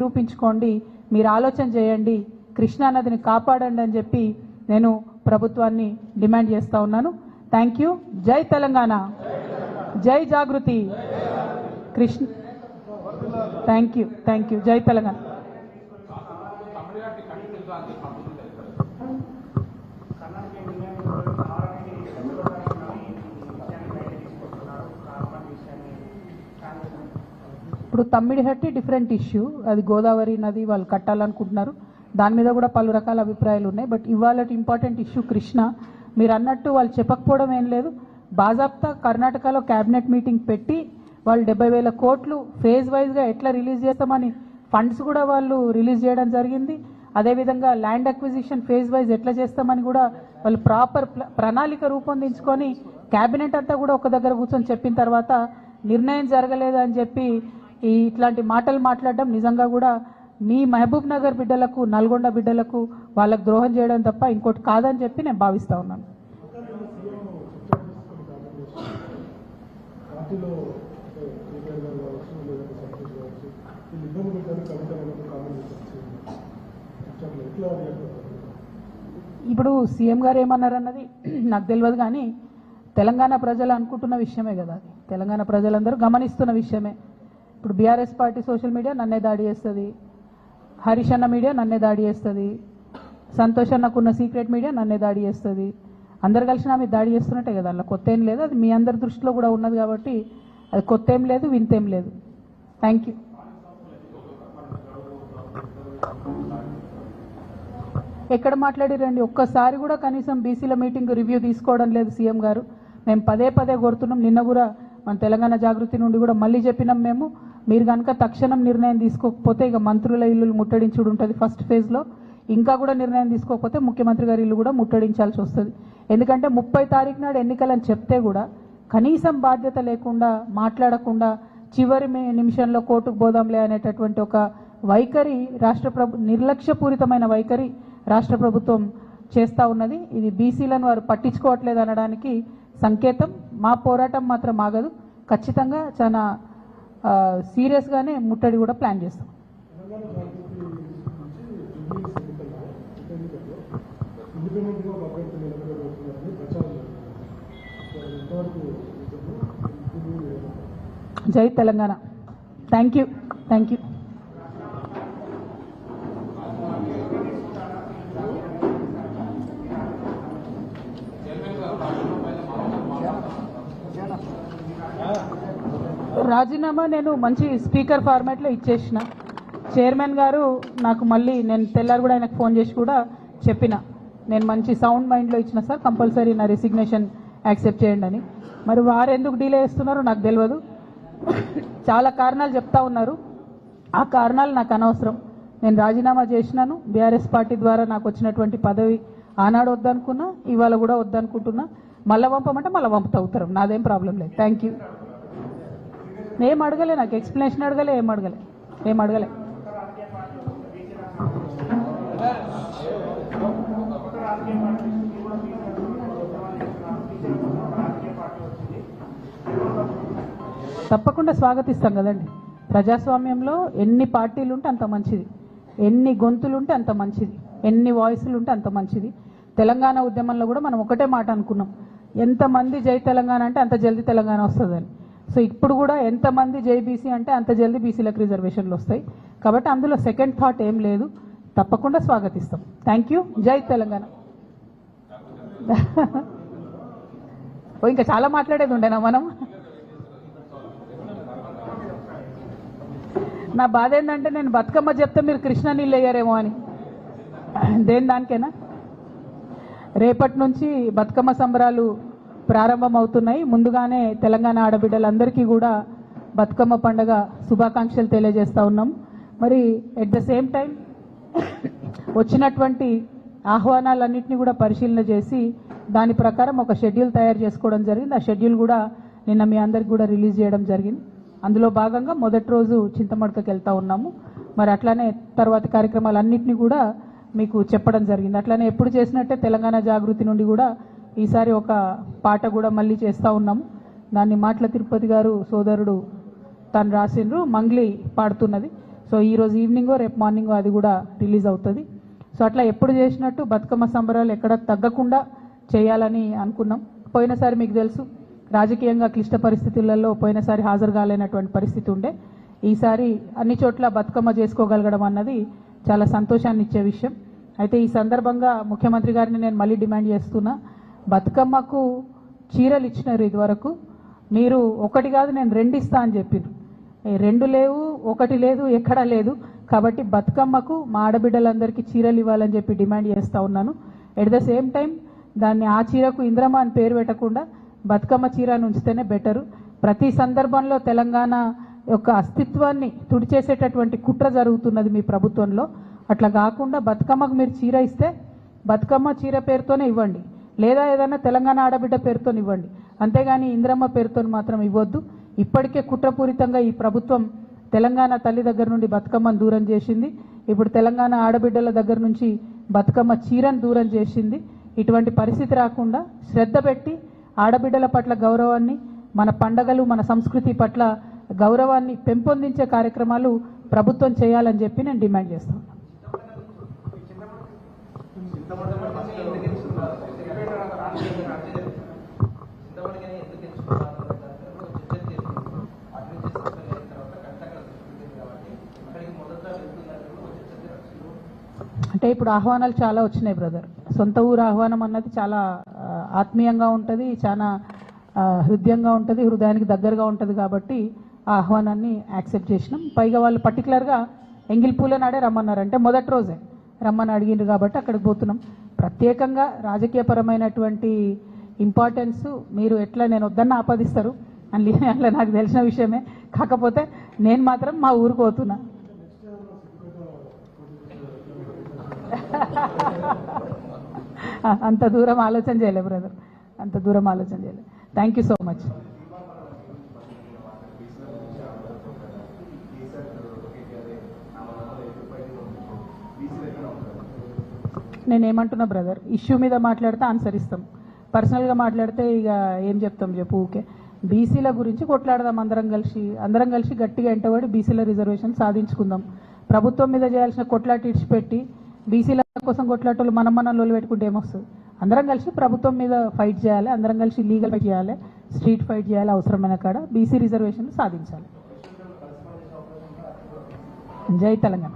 నిరూపించుకోండి, మీరు ఆలోచన చేయండి, కృష్ణా నదిని కాపాడండి అని చెప్పి నేను ప్రభుత్వాన్ని డిమాండ్ చేస్తా ఉన్నాను. Thank you. జై తెలంగాణ, జై జాగృతి కృష్ణ. Thank you. జై తెలంగాణ. ఇప్పుడు తమ్మిడిహట్టి డిఫరెంట్ ఇష్యూ, అది గోదావరి నది వాళ్ళు కట్టాలనుకుంటున్నారు, దాని మీద కూడా పలు రకాల అభిప్రాయాలు ఉన్నాయి. బట్ ఇవాళ ఇంపార్టెంట్ ఇష్యూ కృష్ణ. మీరు అన్నట్టు వాళ్ళు చెప్పకపోవడం ఏం లేదు, బాజాప్తా కర్ణాటకలో క్యాబినెట్ మీటింగ్ పెట్టి వాళ్ళు 70,000 కోట్లు ఫేజ్ వైజ్గా ఎట్లా రిలీజ్ చేస్తామని ఫండ్స్ కూడా వాళ్ళు రిలీజ్ చేయడం జరిగింది. అదేవిధంగా ల్యాండ్ అక్విజిషన్ ఫేజ్ వైజ్ ఎట్లా చేస్తామని కూడా వాళ్ళు ప్రాపర్ ప్రణాళిక రూపొందించుకొని క్యాబినెట్ అంతా కూడా ఒక దగ్గర కూర్చొని చెప్పిన తర్వాత నిర్ణయం జరగలేదు అని చెప్పి ఇట్లాంటి మాటలు మాట్లాడడం నిజంగా కూడా మీ మహబూబ్ నగర్ బిడ్డలకు, నల్గొండ బిడ్డలకు వాళ్ళకు ద్రోహం చేయడం తప్ప ఇంకోటి కాదని చెప్పి నేను భావిస్తూ ఉన్నాను. ఇప్పుడు సీఎం గారు ఏమన్నారన్నది నాకు తెలియదు, కానీ తెలంగాణ ప్రజలు అనుకుంటున్న విషయమే కదా, అది తెలంగాణ ప్రజలందరూ గమనిస్తున్న విషయమే. ఇప్పుడు బీఆర్ఎస్ పార్టీ సోషల్ మీడియా నన్నే దాడి చేస్తుంది, హరీష్ అన్న మీడియా నన్నే దాడి చేస్తుంది, సంతోష్ అన్నకున్న సీక్రెట్ మీడియా నన్నే దాడి చేస్తుంది. అందరు కలిసి నా మీద దాడి చేస్తున్నట్టే కదా, అలా కొత్త ఏం లేదు, అది మీ అందరి దృష్టిలో కూడా ఉన్నది కాబట్టి అది కొత్త ఏం లేదు, వింతేం లేదు. Thank you. ఎక్కడ మాట్లాడిరండి, ఒక్కసారి కూడా కనీసం బీసీల మీటింగ్ రివ్యూ తీసుకోవడం లేదు సీఎం గారు. మేము పదే కోరుతున్నాం, నిన్న కూడా మన తెలంగాణ జాగృతి నుండి కూడా మళ్ళీ చెప్పినాం మేము, మీరు కనుక తక్షణం నిర్ణయం తీసుకోకపోతే ఇక మంత్రుల ఇల్లు ముట్టడించుడు ఉంటుంది ఫస్ట్ ఫేజ్లో, ఇంకా కూడా నిర్ణయం తీసుకోకపోతే ముఖ్యమంత్రి గారి ఇల్లు కూడా ముట్టడించాల్సి వస్తుంది. ఎందుకంటే 30 తారీఖు నాడు ఎన్నికలని చెప్తే కూడా కనీసం బాధ్యత లేకుండా మాట్లాడకుండా చివరి నిమిషంలో కోర్టుకు పోదాంలే అనేటటువంటి ఒక వైఖరి నిర్లక్ష్యపూరితమైన వైఖరి రాష్ట్ర ప్రభుత్వం చేస్తూ ఉన్నది. ఇది బీసీలను వారు పట్టించుకోవట్లేదు అనడానికి సంకేతం. మా పోరాటం మాత్రం ఆగదు, ఖచ్చితంగా చాలా సీరియస్గానే ముట్టడి కూడా ప్లాన్ చేస్తాం. జై తెలంగాణ. Thank you. రాజీనామా నేను మంచి స్పీకర్ ఫార్మాట్లో ఇచ్చేసిన. చైర్మన్ గారు నాకు మళ్ళీ నేను తెల్లారు కూడా ఆయనకు ఫోన్ చేసి కూడా చెప్పిన, నేను మంచి సౌండ్ మైండ్లో ఇచ్చిన సార్, కంపల్సరీ నా రెసిగ్నేషన్ యాక్సెప్ట్ చేయండి అని. మరి వారు ఎందుకు డిలే చేస్తున్నారో నాకు తెలియదు, చాలా కారణాలు చెప్తా ఉన్నారు. ఆ కారణాలు నాకు అనవసరం. నేను రాజీనామా చేసినాను, బీఆర్ఎస్ పార్టీ ద్వారా నాకు వచ్చినటువంటి పదవి ఆనాడు వద్దనుకున్నా, ఇవాళ కూడా వద్దనుకుంటున్నా. మళ్ళీ పంపమంటే మళ్ళీ పంపుతా ఉత్తరం, నాదేం ప్రాబ్లం లేదు. Thank you. ఏం అడగలే, నాకు ఎక్స్ప్లెనేషన్ అడగలే, ఏం అడగలే. తప్పకుండా స్వాగతిస్తాం కదండి. ప్రజాస్వామ్యంలో ఎన్ని పార్టీలు ఉంటే అంత మంచిది, ఎన్ని గొంతులు ఉంటే అంత మంచిది, ఎన్ని వాయిస్లు ఉంటే అంత మంచిది. తెలంగాణ ఉద్యమంలో కూడా మనం ఒకటే మాట అనుకున్నాం, ఎంతమంది జై తెలంగాణ అంటే అంత జల్దీ తెలంగాణ వస్తుందని. సో ఇప్పుడు కూడా ఎంతమంది జై బీసీ అంటే అంత జల్దీ బీసీలకు రిజర్వేషన్లు వస్తాయి. కాబట్టి అందులో సెకండ్ థాట్ ఏం లేదు, తప్పకుండా స్వాగతిస్తాం. Thank you. జై తెలంగాణ. ఇంకా చాలా మాట్లాడేది ఉండేనా మనం. నా బాధ ఏంటంటే నేను బతుకమ్మ చెప్తే మీరు కృష్ణా నీళ్ళు వేయరేమో అని. దానికేనా రేపటి నుంచి బతుకమ్మ సంబరాలు ప్రారంభం అవుతున్నాయి. ముందుగానే తెలంగాణ ఆడబిడ్డలందరికీ కూడా బతుకమ్మ పండుగ శుభాకాంక్షలు తెలియజేస్తూ ఉన్నాం. మరి ఎట్ ద సేమ్ టైం వచ్చినటువంటి ఆహ్వానాలన్నింటినీ కూడా పరిశీలన చేసి దాని ప్రకారం ఒక షెడ్యూల్ తయారు చేసుకోవడం జరిగింది. ఆ షెడ్యూల్ కూడా నిన్న మీ అందరికి కూడా రిలీజ్ చేయడం జరిగింది. అందులో భాగంగా మొదటి రోజు చింతమడకకి వెళ్తూ ఉన్నాము. మరి అట్లానే తర్వాత కార్యక్రమాలన్నింటినీ కూడా మీకు చెప్పడం జరిగింది. అట్లానే ఎప్పుడు చేసినట్టే తెలంగాణ జాగృతి నుండి కూడా ఈసారి ఒక పాట కూడా మళ్ళీ చేస్తూ ఉన్నాము. దాన్ని మాటల తిరుపతి గారు సోదరుడు తను రాసిండ్రు, మంగ్లీ పాడుతున్నది. సో ఈరోజు ఈవినింగో రేపు మార్నింగో అది కూడా రిలీజ్ అవుతుంది. సో అట్లా ఎప్పుడు చేసినట్టు బతుకమ్మ సంబరాలు ఎక్కడ తగ్గకుండా చేయాలని అనుకున్నాం. పోయినసారి మీకు తెలుసు రాజకీయంగా క్లిష్ట పరిస్థితులలో పోయినసారి హాజరు కాలేనటువంటి పరిస్థితి ఉండే. ఈసారి అన్ని చోట్ల బతుకమ్మ చేసుకోగలగడం అన్నది చాలా సంతోషాన్ని ఇచ్చే విషయం. అయితే ఈ సందర్భంగా ముఖ్యమంత్రి గారిని నేను మళ్ళీ డిమాండ్ చేస్తున్నా, బతుకమ్మకు చీరలు ఇచ్చినారు ఇదివరకు, మీరు ఒకటి కాదు నేను 2 ఇస్తా అని చెప్పారు. 2 లేవు, 1 లేదు, ఎక్కడా లేదు. కాబట్టి బతుకమ్మకు మా ఆడబిడ్డలందరికీ చీరలు ఇవ్వాలని చెప్పి డిమాండ్ చేస్తూ ఉన్నాను. ఎట్ ద సేమ్ టైం దాన్ని ఆ చీరకు ఇంద్రమ్మ అని పేరు పెట్టకుండా బతుకమ్మ చీరను ఉంచితేనే బెటరు. ప్రతి సందర్భంలో తెలంగాణ యొక్క అస్తిత్వాన్ని తుడిచేసేటటువంటి కుట్ర జరుగుతున్నది మీ ప్రభుత్వంలో. అట్లా కాకుండా బతుకమ్మకు మీరు చీర ఇస్తే బతుకమ్మ చీర పేరుతోనే ఇవ్వండి, లేదా ఏదైనా తెలంగాణ ఆడబిడ్డ పేరుతో ఇవ్వండి, అంతేగాని ఇంద్రమ్మ పేరుతో మాత్రం ఇవ్వద్దు. ఇప్పటికే కుట్రపూరితంగా ఈ ప్రభుత్వం తెలంగాణ తల్లి దగ్గర నుండి బతుకమ్మను దూరం చేసింది. ఇప్పుడు తెలంగాణ ఆడబిడ్డల దగ్గర నుంచి బతుకమ్మ చీరను దూరం చేసింది. ఇటువంటి పరిస్థితి రాకుండా శ్రద్ధ పెట్టి ఆడబిడ్డల పట్ల గౌరవాన్ని, మన పండగలు మన సంస్కృతి పట్ల గౌరవాన్ని పెంపొందించే కార్యక్రమాలు ప్రభుత్వం చేయాలని చెప్పి నేను డిమాండ్ చేస్తాను. అంటే ఇప్పుడు ఆహ్వానాలు చాలా వచ్చినాయి బ్రదర్. సొంత ఊరు ఆహ్వానం అన్నది చాలా ఆత్మీయంగా ఉంటుంది, చాలా హృదయంగా ఉంటుంది, హృదయానికి దగ్గరగా ఉంటుంది. కాబట్టి ఆ ఆహ్వానాన్ని యాక్సెప్ట్ చేసినాం. పైగా వాళ్ళు పర్టికులర్గా ఎంగిల్పూల నాడే రమ్మన్నారు, అంటే మొదటి రోజే రమ్మని అడిగిండ్రు కాబట్టి అక్కడికి పోతున్నాం. ప్రత్యేకంగా రాజకీయపరమైనటువంటి ఇంపార్టెన్స్ మీరు ఎట్లా నేను వద్దన్న ఆపాదిస్తారు అని అట్లా నాకు తెలిసిన విషయమే. కాకపోతే నేను మాత్రం మా ఊరికి పోతున్నా. అంత దూరం ఆలోచన చేయలే బ్రదర్, అంత దూరం ఆలోచన చేయలే. Thank you so much. నేనేమంటున్నా బ్రదర్, ఇష్యూ మీద మాట్లాడితే ఆన్సర్ ఇస్తాం, పర్సనల్గా మాట్లాడితే ఇక ఏం చెప్తాం చెప్పు. ఊకే బీసీల గురించి కొట్లాడదాం, అందరం కలిసి గట్టిగా ఎంటబడి బీసీల రిజర్వేషన్ సాధించుకుందాం. ప్రభుత్వం మీద చేయాల్సిన కొట్లాట ఇడిచిపెట్టి బీసీల కోసం కొట్లాటలు మనం లోలు పెట్టుకుంటే ఏమొస్తుంది? అందరం కలిసి ప్రభుత్వం మీద ఫైట్ చేయాలి, అందరం కలిసి లీగల్ ఫైట్ చేయాలి, స్ట్రీట్ ఫైట్ చేయాలి, అవసరమైన కాడ బీసీ రిజర్వేషన్ సాధించాలి. జై తెలంగాణ.